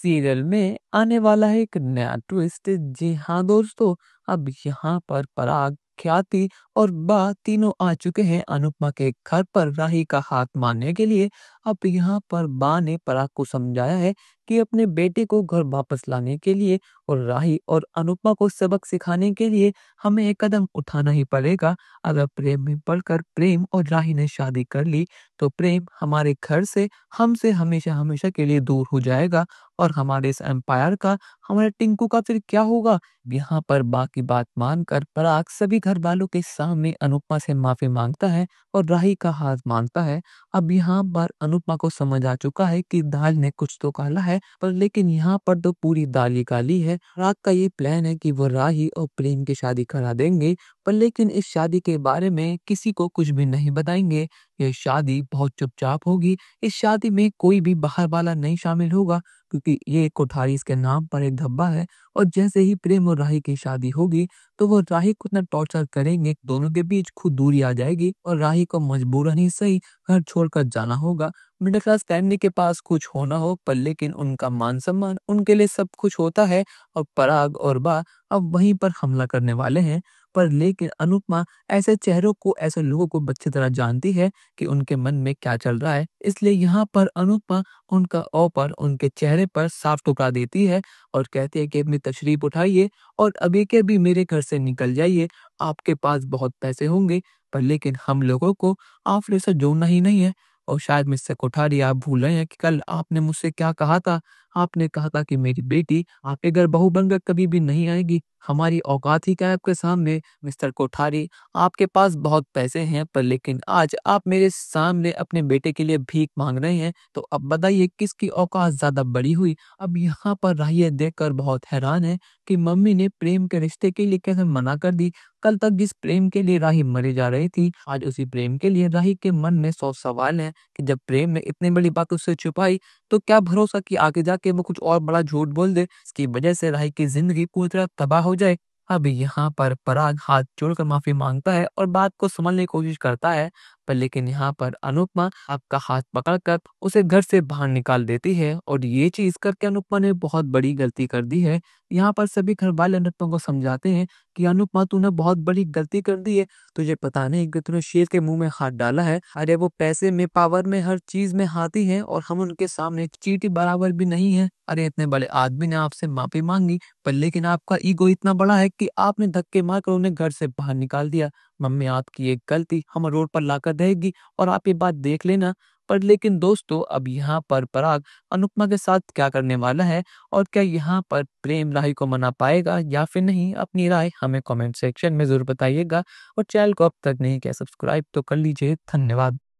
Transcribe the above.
Serial में आने वाला है एक नया ट्विस्ट। जी हाँ दोस्तों, अब यहाँ पर पराग, ख्याति और बा तीनों आ चुके हैं अनुपमा के घर पर राही का हाथ मारने के लिए। अब यहाँ पर बा ने पराग को समझाया है कि अपने बेटे को घर वापस लाने के लिए और राही और अनुपमा को सबक सिखाने के लिए हमें एक कदम उठाना ही पड़ेगा। अगर प्रेम में पड़कर प्रेम और राही ने शादी कर ली तो प्रेम हमारे घर से, हमसे हमेशा हमेशा के लिए दूर हो जाएगा और हमारे इस एम्पायर का, हमारे टिंकू का फिर क्या होगा। यहाँ पर बाकी बात मानकर पराग सभी घर वालों के सामने अनुपमा से माफी मांगता है और राही का हाथ मांगता है। अब यहाँ पर अनुपमा को समझ आ चुका है कि दाल ने कुछ तो काला है, पर लेकिन यहाँ पर तो पूरी दाल ही काली है। पराग का ये प्लान है कि वो राही और प्रेम की शादी करा देंगे, पर लेकिन इस शादी के बारे में किसी को कुछ भी नहीं बताएंगे। ये शादी बहुत चुपचाप होगी। इस शादी में कोई भी बाहर वाला नहीं शामिल होगा, क्योंकि ये कोठारी इसके नाम पर एक धब्बा है। और जैसे ही प्रेम और राही की शादी होगी तो वो राही को इतना टॉर्चर करेंगे, दोनों के बीच खुद दूरी आ जाएगी और राही को मजबूरन ही सही घर छोड़कर जाना होगा। मिडिल क्लास फैमिली के पास कुछ होना हो, पर लेकिन उनका मान सम्मान, उनके लिए सब कुछ होता है। और पराग और बा अब वहीं पर हमला करने वाले हैं। पर लेकिन अनुपमा ऐसे चेहरों को, ऐसे लोगों को अच्छी तरह जानती है कि उनके मन में क्या चल रहा है। इसलिए यहाँ पर अनुपमा उनका ऑफर उनके चेहरे पर साफ ठुकरा देती है और कहती है कि अपनी तशरीफ उठाइए और अभी के अभी मेरे घर से निकल जाइए। आपके पास बहुत पैसे होंगे, पर लेकिन हम लोगों को आपने से जोड़ना ही नहीं है। और शायद मिस्टर कोठारी, आप भूल रहे हैं कि कल आपने मुझसे क्या कहा था। आपने कहा था कि मेरी बेटी आपके घर बहू बनकर कभी भी नहीं आएगी। हमारी औकात ही क्या है आपके सामने। मिस्टर कोठारी, आपके पास बहुत पैसे हैं, पर लेकिन आज आप मेरे सामने अपने बेटे के लिए भीख मांग रहे हैं। तो अब बताइए किसकी औकात ज्यादा बड़ी हुई। अब यहाँ पर राही देखकर बहुत हैरान है कि मम्मी ने प्रेम के रिश्ते के लिए कैसे मना कर दी। कल तक जिस प्रेम के लिए राही मरी जा रही थी, आज उसी प्रेम के लिए राही के मन में 100 सवाल हैं कि जब प्रेम ने इतनी बड़ी बात उससे छुपाई तो क्या भरोसा कि आगे जाके वो कुछ और बड़ा झूठ बोल दे, इसकी वजह से राही की जिंदगी पूरी तरह तबाह हो जाए। अब यहाँ पर पराग हाथ जोड़कर माफी मांगता है और बात को संभलने की कोशिश करता है, पर लेकिन यहाँ पर अनुपमा आपका हाथ पकड़कर उसे घर से बाहर निकाल देती है और ये चीज करके अनुपमा ने बहुत बड़ी गलती कर दी है। यहाँ पर सभी घर वाले अनुपमा को समझाते हैं कि अनुपमा तूने बहुत बड़ी गलती कर दी है। तुझे पता नहीं कि तूने शेर के मुंह में हाथ डाला है। अरे वो पैसे में, पावर में, हर चीज में हाथी है और हम उनके सामने चींटी बराबर भी नहीं है। अरे इतने बड़े आदमी ने आपसे माफी मांगी, पर लेकिन आपका ईगो इतना बड़ा है कि आपने धक्के मारकर उन्हें घर से बाहर निकाल दिया। मम्मी, आपकी एक गलती हम रोड पर लाकर रहेगी और आप ये बात देख लेना। पर लेकिन दोस्तों, अब यहाँ पर पराग अनुपमा के साथ क्या करने वाला है और क्या यहाँ पर प्रेम राही को मना पाएगा या फिर नहीं, अपनी राय हमें कमेंट सेक्शन में जरूर बताइएगा। और चैनल को अब तक नहीं किया सब्सक्राइब तो कर लीजिए। धन्यवाद।